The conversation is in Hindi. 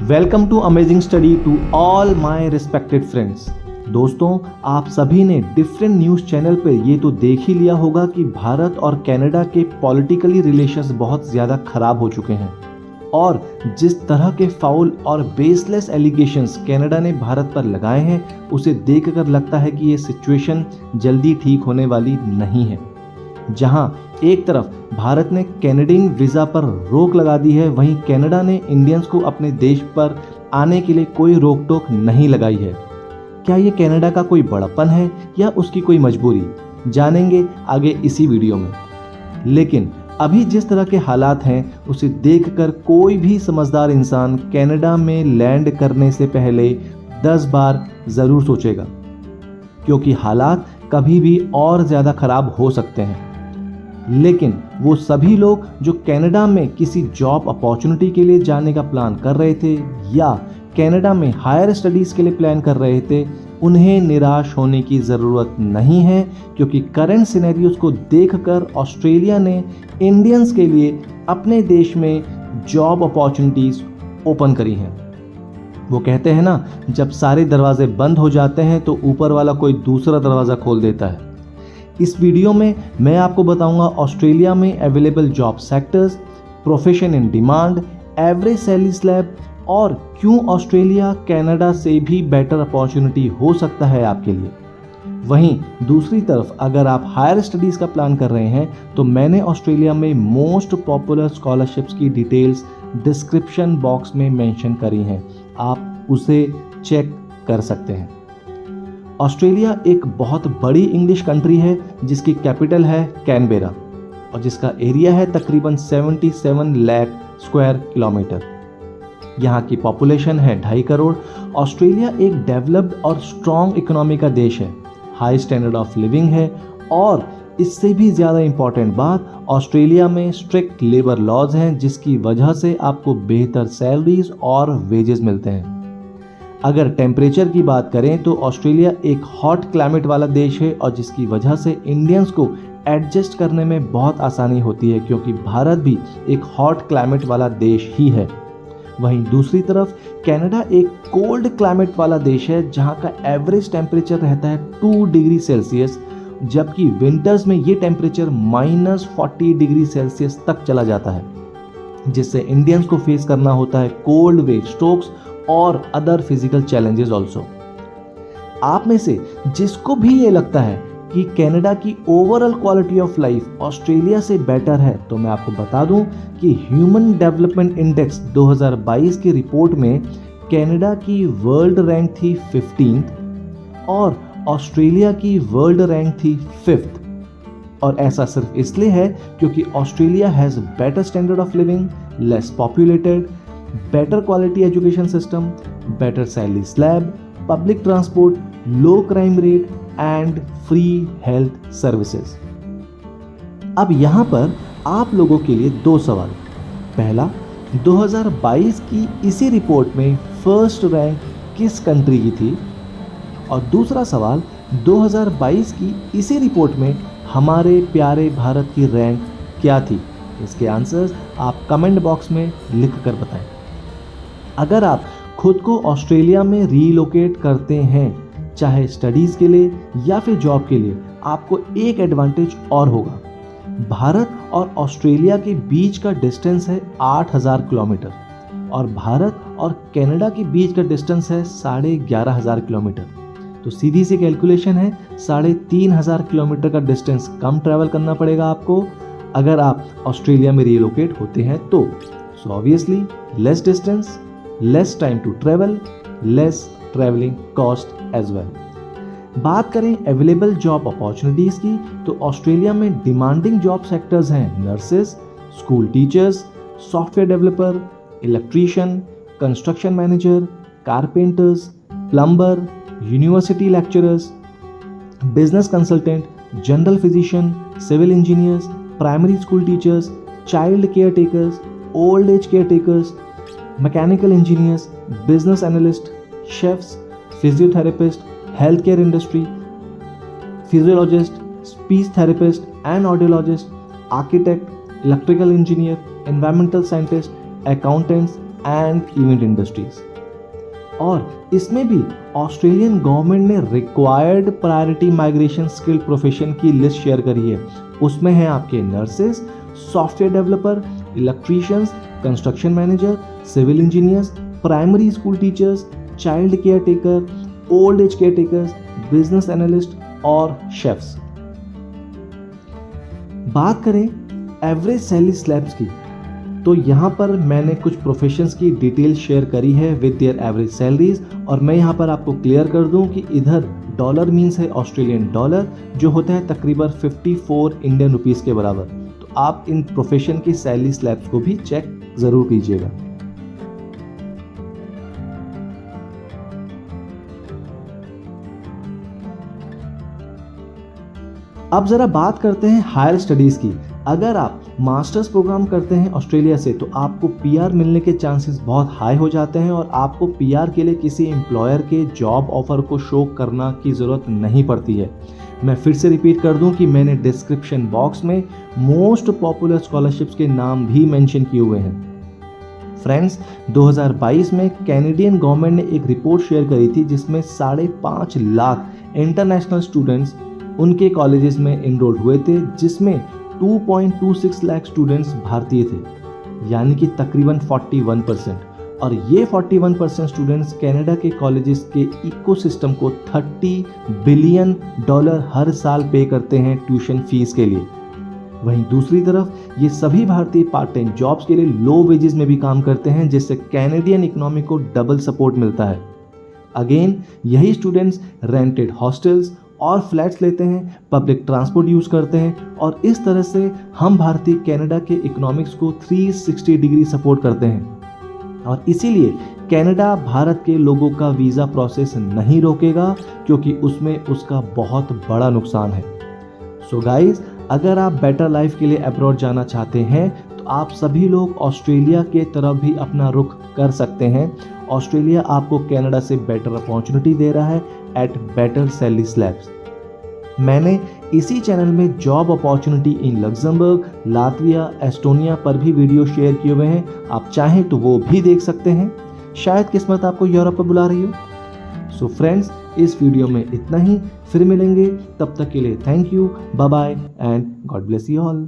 Welcome to amazing study to all my respected friends. दोस्तों, आप सभी ने डिफरेंट न्यूज़ चैनल पर ये तो देख ही लिया होगा कि भारत और कनाडा के पॉलिटिकली रिलेशंस बहुत ज़्यादा खराब हो चुके हैं और जिस तरह के फाउल और बेसलेस एलिगेशंस कनाडा ने भारत पर लगाए हैं उसे देखकर लगता है कि ये सिचुएशन जल्दी ठीक होने वाली नहीं है। जहां एक तरफ भारत ने कैनेडियन वीज़ा पर रोक लगा दी है, वहीं कनाडा ने इंडियंस को अपने देश पर आने के लिए कोई रोक टोक नहीं लगाई है। क्या ये कनाडा का कोई बड़प्पन है या उसकी कोई मजबूरी? जानेंगे आगे इसी वीडियो में। लेकिन अभी जिस तरह के हालात हैं उसे देखकर कोई भी समझदार इंसान कनाडा में लैंड करने से पहले 10 बार ज़रूर सोचेगा, क्योंकि हालात कभी भी और ज़्यादा खराब हो सकते हैं। लेकिन वो सभी लोग जो कनाडा में किसी जॉब अपॉर्चुनिटी के लिए जाने का प्लान कर रहे थे या कनाडा में हायर स्टडीज़ के लिए प्लान कर रहे थे, उन्हें निराश होने की ज़रूरत नहीं है, क्योंकि करंट सिनेरियोज को देखकर ऑस्ट्रेलिया ने इंडियंस के लिए अपने देश में जॉब अपॉर्चुनिटीज़ ओपन करी हैं। वो कहते हैं ना, जब सारे दरवाजे बंद हो जाते हैं तो ऊपर वाला कोई दूसरा दरवाज़ा खोल देता है। इस वीडियो में मैं आपको बताऊंगा ऑस्ट्रेलिया में available job sectors, profession in demand, average salary slab और क्यों ऑस्ट्रेलिया कनाडा से भी बेटर अपॉर्चुनिटी हो सकता है आपके लिए। वहीं दूसरी तरफ अगर आप हायर स्टडीज़ का प्लान कर रहे हैं तो मैंने ऑस्ट्रेलिया में मोस्ट पॉपुलर स्कॉलरशिप्स की डिटेल्स डिस्क्रिप्शन बॉक्स में मेंशन करी हैं, आप उसे चेक कर सकते हैं। ऑस्ट्रेलिया एक बहुत बड़ी इंग्लिश कंट्री है जिसकी कैपिटल है कैनबेरा और जिसका एरिया है तकरीबन 77 लाख स्क्वायर किलोमीटर। यहाँ की पॉपुलेशन है 2.5 करोड़। ऑस्ट्रेलिया एक डेवलप्ड और स्ट्रॉन्ग इकोनॉमी का देश है, हाई स्टैंडर्ड ऑफ लिविंग है और इससे भी ज़्यादा इम्पॉर्टेंट बात, ऑस्ट्रेलिया में स्ट्रिक्ट लेबर लॉज हैं जिसकी वजह से आपको बेहतर सैलरीज और वेजेस मिलते हैं। अगर टेम्परेचर की बात करें तो ऑस्ट्रेलिया एक हॉट क्लाइमेट वाला देश है और जिसकी वजह से इंडियंस को एडजस्ट करने में बहुत आसानी होती है, क्योंकि भारत भी एक हॉट क्लाइमेट वाला देश ही है। वहीं दूसरी तरफ कनाडा एक कोल्ड क्लाइमेट वाला देश है जहां का एवरेज टेम्परेचर रहता है 2 डिग्री सेल्सियस, जबकि विंटर्स में ये टेम्परेचर -40 डिग्री सेल्सियस तक चला जाता है, जिससे इंडियंस को फेस करना होता है कोल्ड वेव स्ट्रोक्स और अदर फिजिकल चैलेंजेस ऑल्सो। आप में से जिसको भी ये लगता है कि कनाडा की overall quality of life Australia से बेटर है, तो मैं आपको बता दूं कि ह्यूमन डेवलपमेंट इंडेक्स 2022 की रिपोर्ट में कनाडा की वर्ल्ड रैंक थी 15th और ऑस्ट्रेलिया की वर्ल्ड रैंक थी 5th। और ऐसा सिर्फ इसलिए है क्योंकि Australia has better standard of living, less populated, better quality education system, better salary slab, public transport, low crime rate and free health services। अब यहाँ पर आप लोगों के लिए 2 सवाल। पहला, 2022 की इसी रिपोर्ट में फर्स्ट रैंक किस कंट्री की थी? और दूसरा सवाल, 2022 की इसी रिपोर्ट में हमारे प्यारे भारत की रैंक क्या थी? इसके आंसर्स आप कमेंट बॉक्स में लिख कर बताएं। अगर आप खुद को ऑस्ट्रेलिया में रीलोकेट करते हैं, चाहे स्टडीज़ के लिए या फिर जॉब के लिए, आपको एक एडवांटेज और होगा। भारत और ऑस्ट्रेलिया के बीच का डिस्टेंस है 8000 किलोमीटर और भारत और कनाडा के बीच का डिस्टेंस है 11,500 किलोमीटर। तो सीधी सी कैलकुलेशन है, 3500 किलोमीटर का डिस्टेंस कम ट्रैवल करना पड़ेगा आपको अगर आप ऑस्ट्रेलिया में रीलोकेट होते हैं तो। So obviously less distance, less time to travel, less travelling cost as well. बात करें अवेलेबल जॉब अपॉर्चुनिटीज़ की तो ऑस्ट्रेलिया में डिमांडिंग जॉब सेक्टर्स हैं nurses, school teachers, software developer, electrician, construction manager, carpenters, plumber, university lecturers, business consultant, general physician, civil engineers, primary school teachers, child care takers, old age care takers, mechanical engineers, business analyst, chefs, physiotherapist, health care industry, physiologist, speech therapist and audiologist, architect, electrical engineer, environmental scientist, accountants, and event industries. और इसमें भी ऑस्ट्रेलियन गवर्नमेंट ने required priority migration skilled profession की लिस्ट शेयर करी है। उसमें है आपके nurses, software developer, electricians, construction manager, civil engineers, primary school teachers, child care taker, old age care takers, business analyst और शेफ्स। बात करें एवरेज सैलरी स्लैब्स की, तो यहाँ पर मैंने कुछ प्रोफेशंस की डिटेल शेयर करी है विद देयर एवरेज सैलरीज। और मैं यहाँ पर आपको क्लियर कर दूँ कि इधर डॉलर मीन्स है ऑस्ट्रेलियन डॉलर, जो होता है तकरीबन 54 इंडियन रुपीज़ के बराबर। तो आप इन प्रोफेशन की सैलरी स्लैब्स को भी चेक ज़रूर कीजिएगा। अब ज़रा बात करते हैं हायर स्टडीज़ की। अगर आप मास्टर्स प्रोग्राम करते हैं ऑस्ट्रेलिया से तो आपको पीआर मिलने के चांसेस बहुत हाई हो जाते हैं और आपको पीआर के लिए किसी एम्प्लॉयर के जॉब ऑफर को शो करना की ज़रूरत नहीं पड़ती है। मैं फिर से रिपीट कर दूं कि मैंने डिस्क्रिप्शन बॉक्स में मोस्ट पॉपुलर स्कॉलरशिप्स के नाम भी मेंशन किए हुए हैं। फ्रेंड्स, 2022 में कैनेडियन गवर्नमेंट ने एक रिपोर्ट शेयर करी थी जिसमें 5.5 लाख इंटरनेशनल स्टूडेंट्स उनके कॉलेजेस में एनरोल्ड हुए थे, जिसमें 2.26 लाख स्टूडेंट्स भारतीय थे, यानी कि तकरीबन 41%। और ये 41% स्टूडेंट्स कनाडा के कॉलेजेस के इकोसिस्टम को $30 बिलियन हर साल पे करते हैं ट्यूशन फीस के लिए। वहीं दूसरी तरफ ये सभी भारतीय पार्ट टाइम जॉब्स के लिए लो वेजेस में भी काम करते हैं, जिससे कैनेडियन इकोनॉमी को डबल सपोर्ट मिलता है। अगेन यही स्टूडेंट्स रेंटेड हॉस्टल्स और फ्लैट्स लेते हैं, पब्लिक ट्रांसपोर्ट यूज़ करते हैं और इस तरह से हम भारतीय कनाडा के इकोनॉमिक्स को 360 डिग्री सपोर्ट करते हैं। और इसीलिए कनाडा भारत के लोगों का वीज़ा प्रोसेस नहीं रोकेगा, क्योंकि उसमें उसका बहुत बड़ा नुकसान है। सो गाइज, अगर आप बेटर लाइफ के लिए अब्रॉड जाना चाहते हैं तो आप सभी लोग ऑस्ट्रेलिया के तरफ भी अपना रुख कर सकते हैं। ऑस्ट्रेलिया आपको कनाडा से बेटर अपॉर्चुनिटी दे रहा है एट बेटर सैलरी स्लैब्स। मैंने इसी चैनल में job opportunity in Luxembourg, Latvia, Estonia पर भी वीडियो शेयर किए हुए हैं। आप चाहें तो वो भी देख सकते हैं। शायद किस्मत आपको यूरोप पर बुला रही हो। सो फ्रेंड्स, इस वीडियो में इतना ही। फिर मिलेंगे, तब तक के लिए thank you, bye bye and God bless you all.